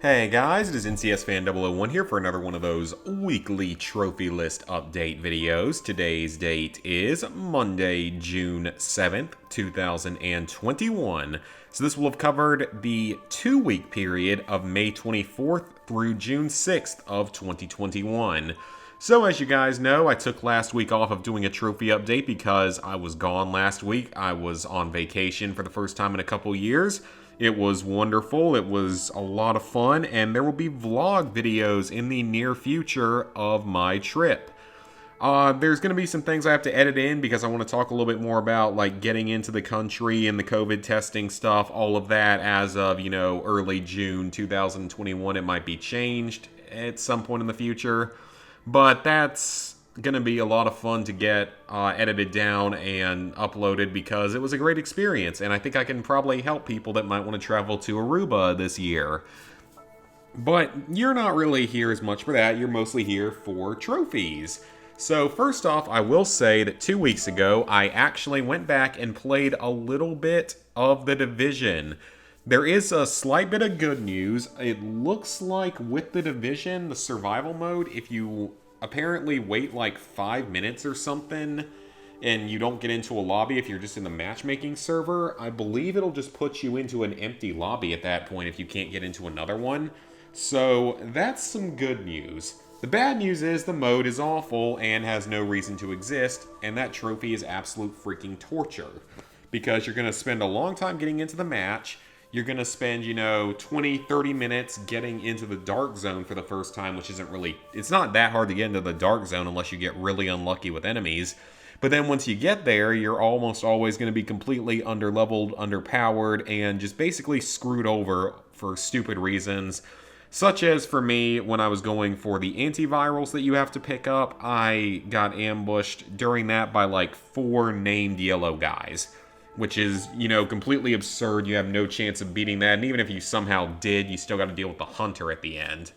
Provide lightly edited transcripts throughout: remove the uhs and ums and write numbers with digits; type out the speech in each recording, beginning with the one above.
Hey guys, it is NCSFan001 here for another one of those weekly trophy list update videos. Today's date is Monday, June 7th, 2021. So this will have covered the 2-week period of May 24th through June 6th of 2021. So as you guys know, I took last week off of doing a trophy update because I was gone last week. I was on vacation for the first time in a couple years. It was wonderful, it was a lot of fun, and there will be vlog videos in the near future of my trip. There's going to be some things I have to edit in because I want to talk a little bit more about like getting into the country and the COVID testing stuff, all of that as of, early June 2021. It might be changed at some point in the future, but that's going to be a lot of fun to get edited down and uploaded because it was a great experience, and I think I can probably help people that might want to travel to Aruba this year. But you're not really here as much for that, you're mostly here for trophies. So first off, I will say that 2 weeks ago, I actually went back and played a little bit of The Division. There is a slight bit of good news. It looks like with The Division, the survival mode, if you apparently wait like 5 minutes or something and you don't get into a lobby if you're just in the matchmaking server, I believe it'll just put you into an empty lobby at that point if you can't get into another one. So that's some good news. The bad news is the mode is awful and has no reason to exist, and that trophy is absolute freaking torture. Because you're going to spend a long time getting into the match, you're going to spend, 20, 30 minutes getting into the dark zone for the first time, which isn't really, it's not that hard to get into the dark zone unless you get really unlucky with enemies. But then once you get there, you're almost always going to be completely underleveled, underpowered, and just basically screwed over for stupid reasons. Such as for me, when I was going for the antivirals that you have to pick up, I got ambushed during that by like 4 named yellow guys. Which is, completely absurd. You have no chance of beating that. And even if you somehow did, you still got to deal with the hunter at the end.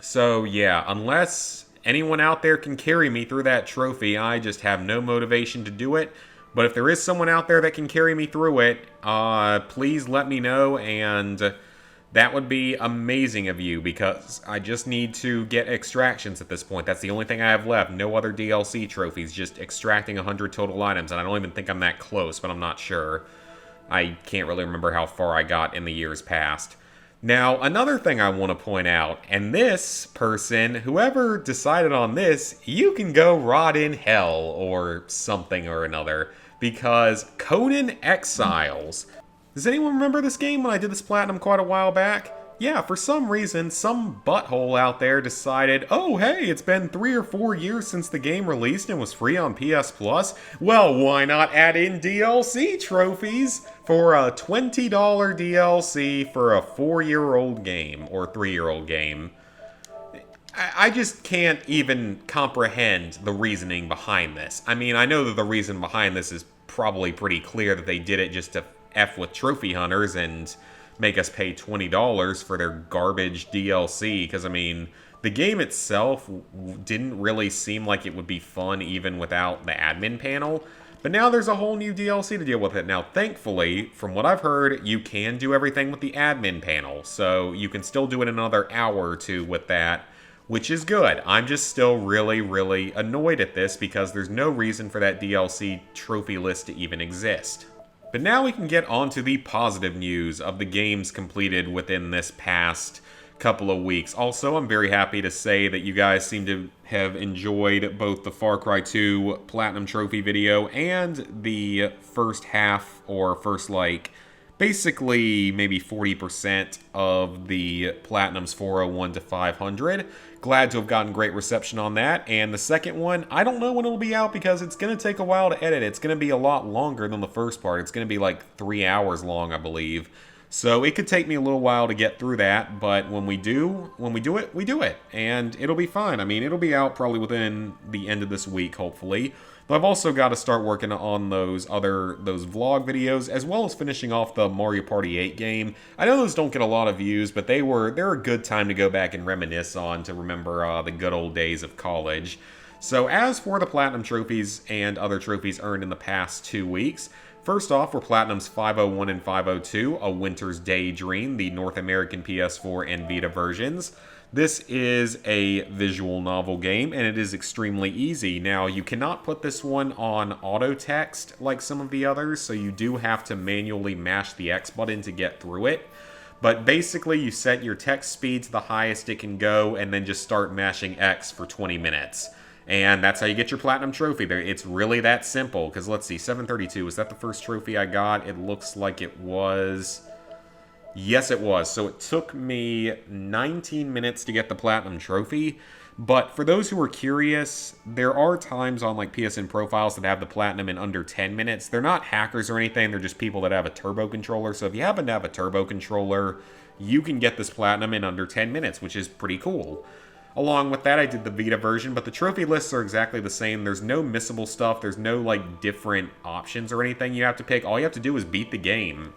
So, yeah, unless anyone out there can carry me through that trophy, I just have no motivation to do it. But if there is someone out there that can carry me through it, please let me know, and that would be amazing of you, because I just need to get extractions at this point. That's the only thing I have left. No other DLC trophies, just extracting 100 total items. And I don't even think I'm that close, but I'm not sure. I can't really remember how far I got in the years past. Now, another thing I want to point out, and this person, whoever decided on this, you can go rot in hell or something or another, because Conan Exiles. Does anyone remember this game when I did this platinum quite a while back? Yeah, for some reason, some butthole out there decided, oh hey, it's been 3 or 4 years since the game released and was free on PS Plus. Well, why not add in DLC trophies for a $20 DLC for a 4-year-old game, or 3-year-old game? I just can't even comprehend the reasoning behind this. I mean, I know that the reason behind this is probably pretty clear, that they did it just to F with trophy hunters and make us pay $20 for their garbage DLC, because, I mean, the game itself didn't really seem like it would be fun even without the admin panel, but now there's a whole new DLC to deal with it. Now, thankfully, from what I've heard, you can do everything with the admin panel, so you can still do it another hour or two with that, which is good. I'm just still really, really annoyed at this because there's no reason for that DLC trophy list to even exist. But now we can get on to the positive news of the games completed within this past couple of weeks. Also, I'm very happy to say that you guys seem to have enjoyed both the Far Cry 2 Platinum Trophy video and the first half, or first, basically maybe 40% of the Platinums 401 to 500. Glad to have gotten great reception on that. And the second one, I don't know when it'll be out because it's going to take a while to edit. It's going to be a lot longer than the first part. It's going to be like 3 hours long, I believe. So it could take me a little while to get through that, but when we do it, we do it. And it'll be fine. I mean, it'll be out probably within the end of this week, hopefully. But I've also got to start working on those vlog videos, as well as finishing off the Mario Party 8 game. I know those don't get a lot of views, but they're a good time to go back and reminisce on, to remember the good old days of college. So as for the Platinum trophies and other trophies earned in the past 2 weeks, First off, were Platinums 501 and 502, A Winter's Daydream, the North American PS4 and Vita versions. This is a visual novel game, and it is extremely easy. Now, you cannot put this one on auto text like some of the others, so you do have to manually mash the X button to get through it. But basically, you set your text speed to the highest it can go, and then just start mashing X for 20 minutes. And that's how you get your Platinum Trophy. It's really that simple, because let's see, 732, was that the first trophy I got? It looks like it was. Yes, it was. So it took me 19 minutes to get the Platinum Trophy. But for those who are curious, there are times on like PSN profiles that have the Platinum in under 10 minutes. They're not hackers or anything, they're just people that have a turbo controller. So if you happen to have a turbo controller, you can get this Platinum in under 10 minutes, which is pretty cool. Along with that, I did the Vita version, but the trophy lists are exactly the same. There's no missable stuff. There's no, like, different options or anything you have to pick. All you have to do is beat the game.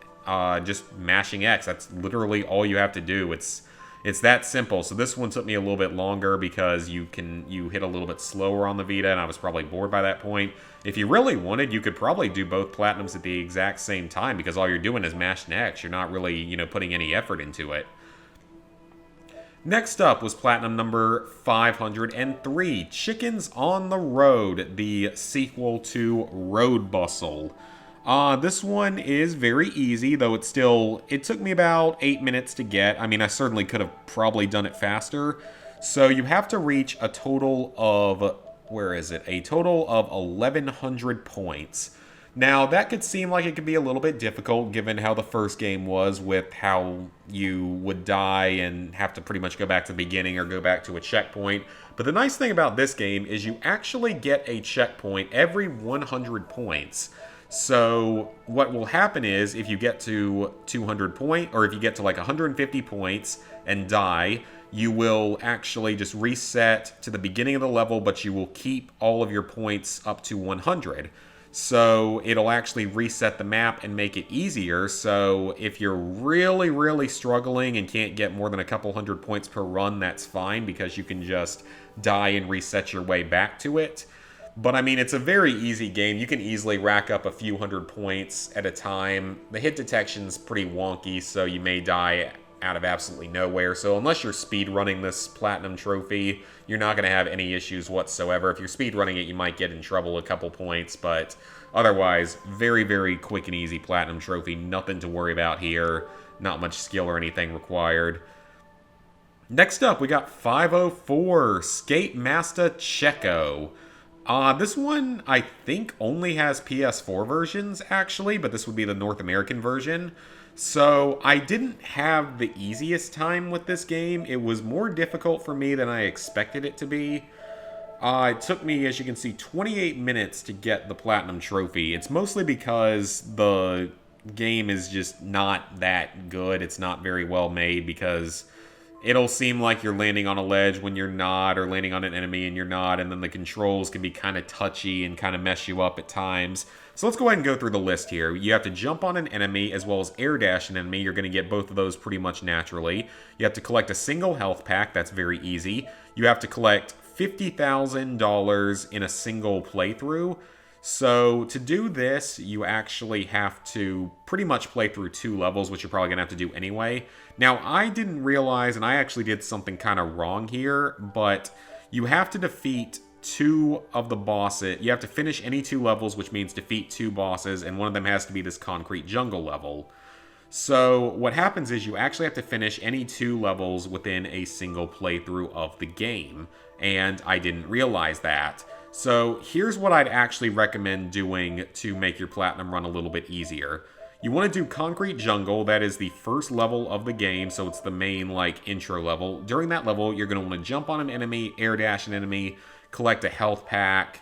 Just mashing X. That's literally all you have to do. It's that simple. So this one took me a little bit longer because you hit a little bit slower on the Vita, and I was probably bored by that point. If you really wanted, you could probably do both Platinums at the exact same time because all you're doing is mashing X. You're not really, putting any effort into it. Next up was Platinum number 503, Chickens on the Road, the sequel to Road Bustle. This one is very easy, though it took me about 8 minutes to get. I mean, I certainly could have probably done it faster. So you have to reach a total of, A total of 1,100 points. Now, that could seem like it could be a little bit difficult given how the first game was with how you would die and have to pretty much go back to the beginning or go back to a checkpoint. But the nice thing about this game is you actually get a checkpoint every 100 points. So what will happen is if you get to 200 points, or if you get to like 150 points and die, you will actually just reset to the beginning of the level, but you will keep all of your points up to 100. So it'll actually reset the map and make it easier. So if you're really, really struggling and can't get more than a couple hundred points per run, that's fine because you can just die and reset your way back to it. But I mean, it's a very easy game. You can easily rack up a few hundred points at a time. The hit detection's pretty wonky, so you may die out of absolutely nowhere. So unless you're speedrunning this Platinum Trophy, you're not going to have any issues whatsoever. If you're speedrunning it, you might get in trouble a couple points, but otherwise, very, very quick and easy Platinum Trophy. Nothing to worry about here. Not much skill or anything required. Next up, we got 504, Skate Master Checo. This one, I think, only has PS4 versions, actually, but this would be the North American version. So, I didn't have the easiest time with this game. It was more difficult for me than I expected it to be. It took me, as you can see, 28 minutes to get the Platinum Trophy. It's mostly because the game is just not that good. It's not very well made because it'll seem like you're landing on a ledge when you're not, or landing on an enemy and you're not, and then the controls can be kind of touchy and kind of mess you up at times. So let's go ahead and go through the list here. You have to jump on an enemy as well as air dash an enemy. You're going to get both of those pretty much naturally. You have to collect a single health pack. That's very easy. You have to collect $50,000 in a single playthrough. So to do this, you actually have to pretty much play through 2 levels, which you're probably going to have to do anyway. Now, I didn't realize, and I actually did something kind of wrong here, but you have to defeat 2 of the bosses. You have to finish any 2 levels, which means defeat 2 bosses, and one of them has to be this concrete jungle level. So what happens is you actually have to finish any 2 levels within a single playthrough of the game, and I didn't realize that. So here's what I'd actually recommend doing to make your Platinum run a little bit easier. You want to do Concrete Jungle. That is the first level of the game, so it's the main, intro level. During that level, you're going to want to jump on an enemy, air dash an enemy, collect a health pack.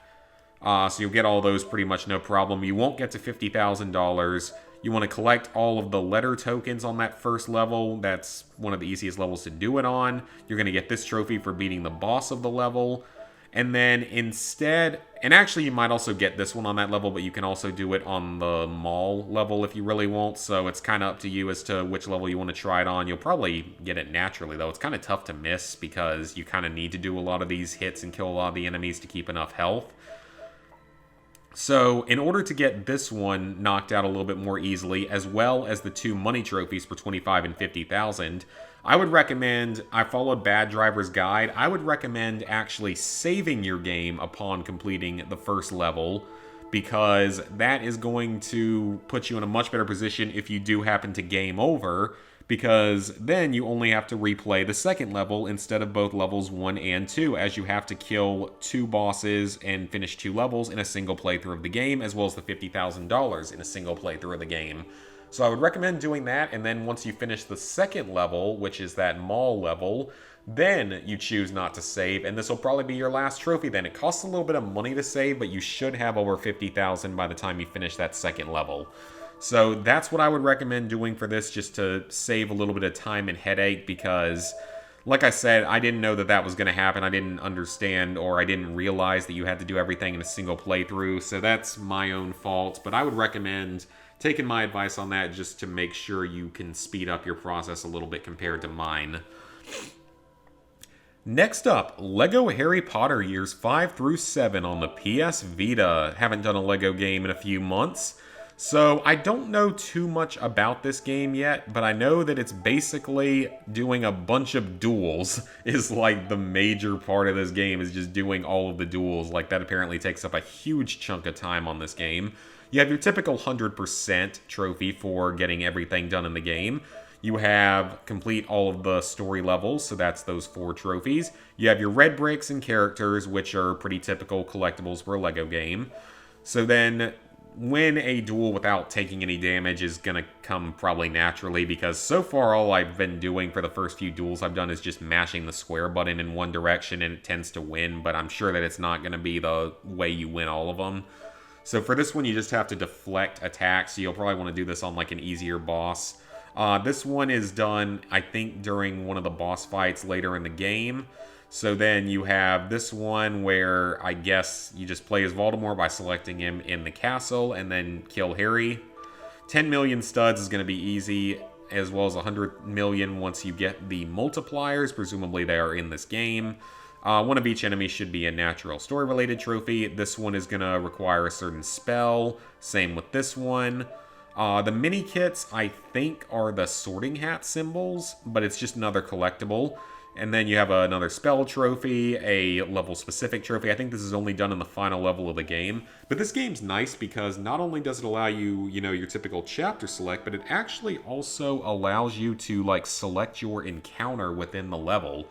So you'll get all those pretty much no problem. You won't get to $50,000. You want to collect all of the letter tokens on that first level. That's one of the easiest levels to do it on. You're going to get this trophy for beating the boss of the level. And then instead, and actually you might also get this one on that level, but you can also do it on the mall level if you really want. So it's kind of up to you as to which level you want to try it on. You'll probably get it naturally, though. It's kind of tough to miss because you kind of need to do a lot of these hits and kill a lot of the enemies to keep enough health. So, in order to get this one knocked out a little bit more easily, as well as the 2 money trophies for 25 and 50,000, I would recommend, I followed Bad Driver's guide, I would recommend actually saving your game upon completing the first level, because that is going to put you in a much better position if you do happen to game over, because then you only have to replay the second level instead of both levels 1 and 2, as you have to kill 2 bosses and finish 2 levels in a single playthrough of the game, as well as the $50,000 in a single playthrough of the game. So I would recommend doing that, and then once you finish the second level, which is that mall level, then you choose not to save, and this will probably be your last trophy then. It costs a little bit of money to save, but you should have over 50,000 by the time you finish that second level. So that's what I would recommend doing for this, just to save a little bit of time and headache, because, like I said, I didn't know that that was going to happen. I didn't understand, or I didn't realize that you had to do everything in a single playthrough, so that's my own fault. But I would recommend taking my advice on that just to make sure you can speed up your process a little bit compared to mine. Next up, LEGO Harry Potter Years 5 through 7 on the PS Vita. Haven't done a LEGO game in a few months, so I don't know too much about this game yet, but I know that it's basically doing a bunch of duels is like the major part of this game, is just doing all of the duels. Like, that apparently takes up a huge chunk of time on this game. You have your typical 100% trophy for getting everything done in the game. You have complete all of the story levels, so that's those 4 trophies. You have your red bricks and characters, which are pretty typical collectibles for a LEGO game. So then, win a duel without taking any damage is going to come probably naturally, because so far all I've been doing for the first few duels I've done is just mashing the square button in one direction, and it tends to win, but I'm sure that it's not going to be the way you win all of them. So for this one, you just have to deflect attacks, so you'll probably want to do this on like an easier boss. This one is done, I think, during one of the boss fights later in the game. So then you have this one where I guess you just play as Voldemort by selecting him in the castle and then kill Harry. 10 million studs is going to be easy, as well as 100 million once you get the multipliers. Presumably they are in this game. One of each enemy should be a natural story-related trophy. This one is going to require a certain spell. Same with this one. The mini kits, I think, are the sorting hat symbols, but it's just another collectible. And then you have another spell trophy, a level-specific trophy. I think this is only done in the final level of the game. But this game's nice because not only does it allow you, your typical chapter select, but it actually also allows you to, like, select your encounter within the level.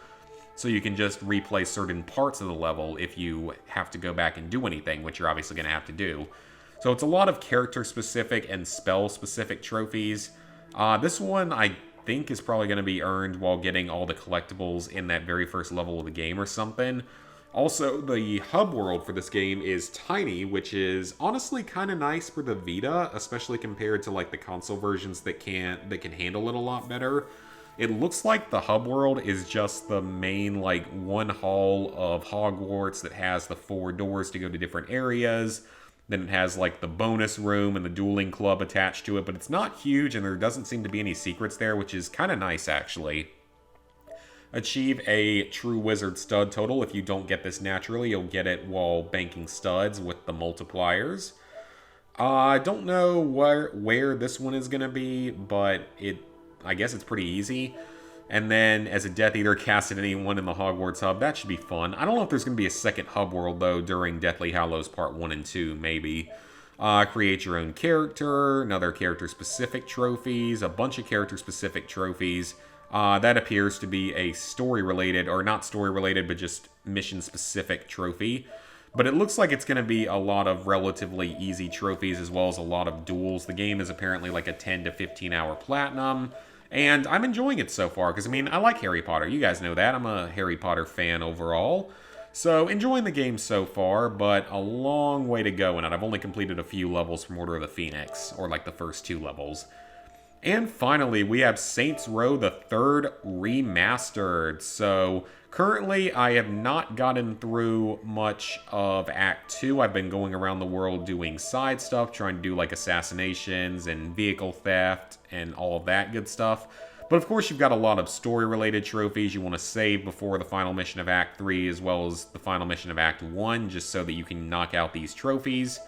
So you can just replay certain parts of the level if you have to go back and do anything, which you're obviously going to have to do. So it's a lot of character-specific and spell-specific trophies. This one, I think, is probably going to be earned while getting all the collectibles in that very first level of the game or something. Also, the hub world for this game is tiny, which is honestly kind of nice for the Vita, especially compared to like the console versions that can handle it a lot better. It looks like the hub world is just the main like one hall of Hogwarts that has the 4 doors to go to different areas. Then it has like the bonus room and the dueling club attached to it, but it's not huge and there doesn't seem to be any secrets there, which is kind of nice actually. Achieve a true wizard stud total. If you don't get this naturally, you'll get it while banking studs with the multipliers. I don't know where this one is going to be, but I guess it's pretty easy. And then, as a Death Eater, cast at anyone in the Hogwarts hub. That should be fun. I don't know if there's going to be a second hub world, though, during Deathly Hallows Part 1 and 2, maybe. Create your own character, another character-specific trophies, a bunch of character-specific trophies. That appears to be a story-related, or not story-related, but just mission-specific trophy. But it looks like it's going to be a lot of relatively easy trophies, as well as a lot of duels. The game is apparently like a 10 to 15 hour platinum. And I'm enjoying it so far, because, I mean, I like Harry Potter. You guys know that. I'm a Harry Potter fan overall. So, enjoying the game so far, but a long way to go in it. I've only completed a few levels from Order of the Phoenix, or like the first 2 levels. And finally, we have Saints Row the Third Remastered. So, currently, I have not gotten through much of Act 2. I've been going around the world doing side stuff, trying to do like assassinations and vehicle theft and all of that good stuff. But of course, you've got a lot of story-related trophies you want to save before the final mission of Act 3, as well as the final mission of Act 1, just so that you can knock out these trophies.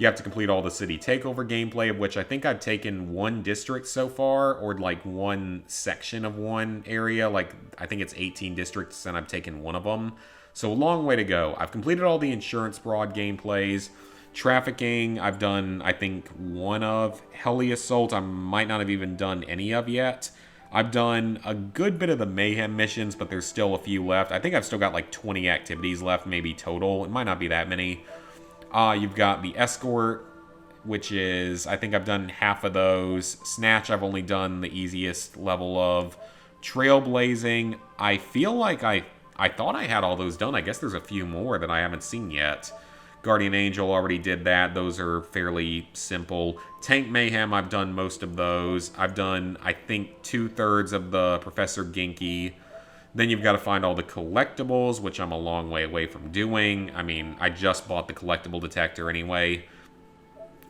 You have to complete all the city takeover gameplay, of which I think I've taken one district so far, or like one section of one area. Like, I think it's 18 districts, and I've taken one of them. So a long way to go. I've completed all the insurance fraud gameplays. Trafficking, I've done, I think, one of. Heli Assault, I might not have even done any of yet. I've done a good bit of the Mayhem missions, but there's still a few left. I think I've still got like 20 activities left, maybe total. It might not be that many. You've got the Escort, which is, I think I've done half of those. Snatch, I've only done the easiest level of. Trailblazing, I feel like I thought I had all those done. I guess there's a few more that I haven't seen yet. Guardian Angel already did that. Those are fairly simple. Tank Mayhem, I've done most of those. I've done, I think, 2/3 of the Professor Genki. Then you've got to find all the collectibles, which I'm a long way away from doing. I mean, I just bought the collectible detector anyway.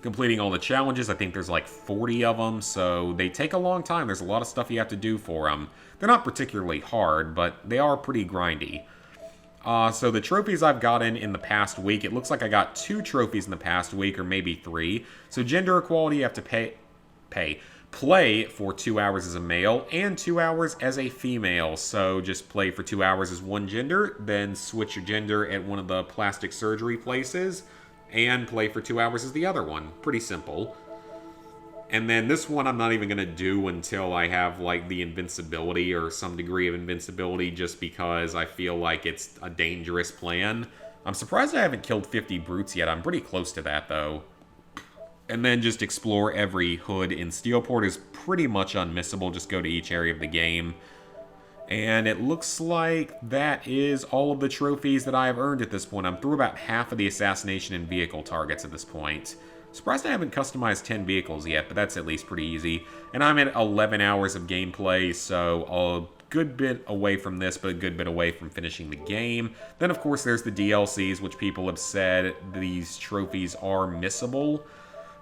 Completing all the challenges, I think there's like 40 of them, so they take a long time. There's a lot of stuff you have to do for them. They're not particularly hard, but they are pretty grindy. So the trophies I've gotten in the past week, it looks like I got 2 trophies in the past week, or maybe 3. So gender equality, you have to play for 2 hours as a male and 2 hours as a female. So just play for 2 hours as one gender, then switch your gender at one of the plastic surgery places, and play for 2 hours as the other one. Pretty simple. And then this one I'm not even going to do until I have, like, the invincibility or some degree of invincibility, just because I feel like it's a dangerous plan. I'm surprised I haven't killed 50 brutes yet. I'm pretty close to that, though. And then just explore every hood in Steelport is pretty much unmissable. Just go to each area of the game. And it looks like that is all of the trophies that I have earned at this point. I'm through about half of the assassination and vehicle targets at this point. Surprised I haven't customized 10 vehicles yet, but that's at least pretty easy. And I'm at 11 hours of gameplay, so a good bit away from this, but a good bit away from finishing the game. Then, of course, there's the DLCs, which people have said these trophies are missable.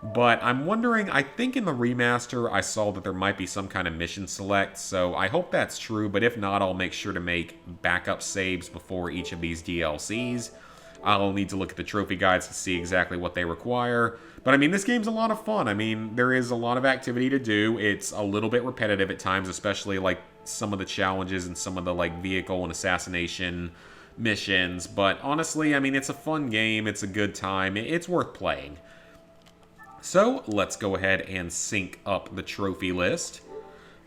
But I'm wondering, I think in the remaster I saw that there might be some kind of mission select, so I hope that's true, but if not, I'll make sure to make backup saves before each of these DLCs. I'll need to look at the trophy guides to see exactly what they require. But I mean, this game's a lot of fun. I mean, there is a lot of activity to do. It's a little bit repetitive at times, especially like some of the challenges and some of the like vehicle and assassination missions. But honestly, I mean, it's a fun game. It's a good time. It's worth playing. So let's go ahead and sync up the trophy list.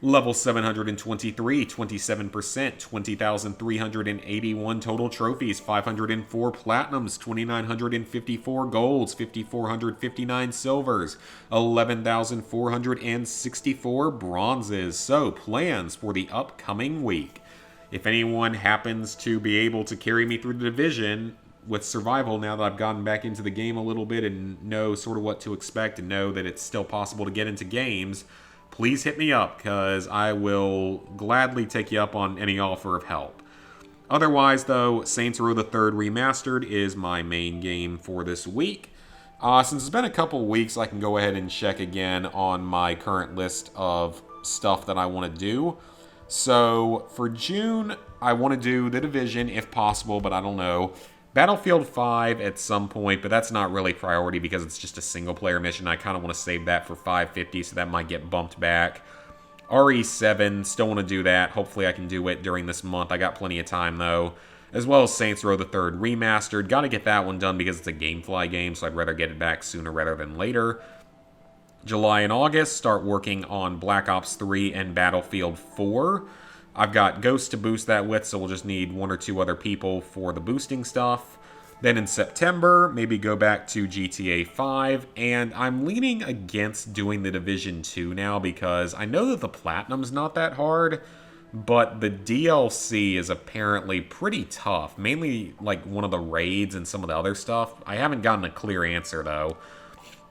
Level 723, 27%, 20,381 total trophies, 504 platinums, 2,954 golds, 5,459 silvers, 11,464 bronzes. So, plans for the upcoming week. If anyone happens to be able to carry me through the division with survival, now that I've gotten back into the game a little bit and know sort of what to expect and know that it's still possible to get into games, please hit me up, because I will gladly take you up on any offer of help. Otherwise, though, Saints Row the Third Remastered is my main game for this week. Since it's been a couple weeks, I can go ahead and check again on my current list of stuff that I want to do. So, for June, I want to do The Division, if possible, but I don't know. Battlefield 5 at some point, but that's not really priority because it's just a single-player mission. I kind of want to save that for 550, so that might get bumped back. RE7, still want to do that. Hopefully I can do it during this month. I got plenty of time, though. As well as Saints Row the Third Remastered. Got to get that one done because it's a GameFly game, so I'd rather get it back sooner rather than later. July and August, start working on Black Ops 3 and Battlefield 4. I've got Ghost to boost that with, so we'll just need 1 or 2 other people for the boosting stuff. Then in September, maybe go back to GTA 5, and I'm leaning against doing The Division 2 now because I know that the Platinum's not that hard, but the DLC is apparently pretty tough, mainly like one of the raids and some of the other stuff. I haven't gotten a clear answer, though.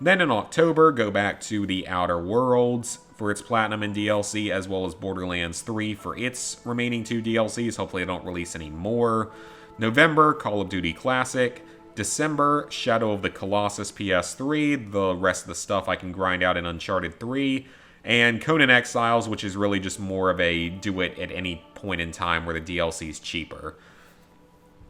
Then in October, go back to The Outer Worlds for its Platinum and DLC, as well as Borderlands 3 for its remaining 2 DLCs. Hopefully I don't release any more. November, Call of Duty Classic. December, Shadow of the Colossus PS3. The rest of the stuff I can grind out in Uncharted 3. And Conan Exiles, which is really just more of a do it at any point in time where the DLC is cheaper.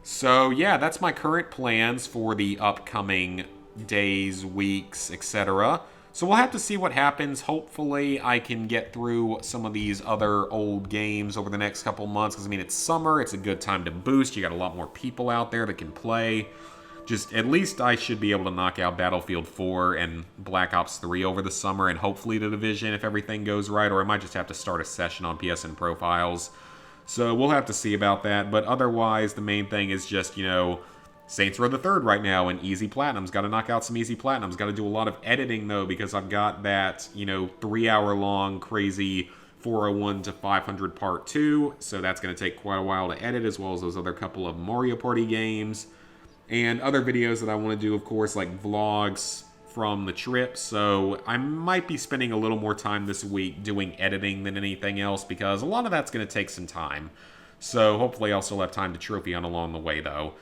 So yeah, that's my current plans for the upcoming days, weeks, etc. So we'll have to see what happens. Hopefully I can get through some of these other old games over the next couple months, because I mean, it's summer, it's a good time to boost, you got a lot more people out there that can play. Just, at least I should be able to knock out Battlefield 4 and Black Ops 3 over the summer, and hopefully The Division if everything goes right, or I might just have to start a session on PSN Profiles. So we'll have to see about that, but otherwise the main thing is just, you know, Saints Row the Third right now and Easy Platinums. Got to knock out some Easy Platinums. Got to do a lot of editing, though, because I've got that, you know, 3-hour-long crazy 401 to 500 Part 2, so that's going to take quite a while to edit, as well as those other couple of Mario Party games. And other videos that I want to do, of course, like vlogs from the trip. So I might be spending a little more time this week doing editing than anything else, because a lot of that's going to take some time. So hopefully I'll still have time to trophy on along the way, though.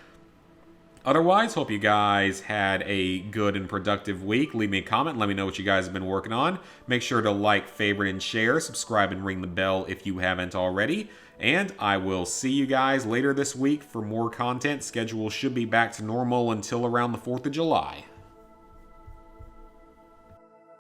Otherwise, hope you guys had a good and productive week. Leave me a comment. Let me know what you guys have been working on. Make sure to like, favorite, and share. Subscribe and ring the bell if you haven't already. And I will see you guys later this week for more content. Schedule should be back to normal until around the 4th of July.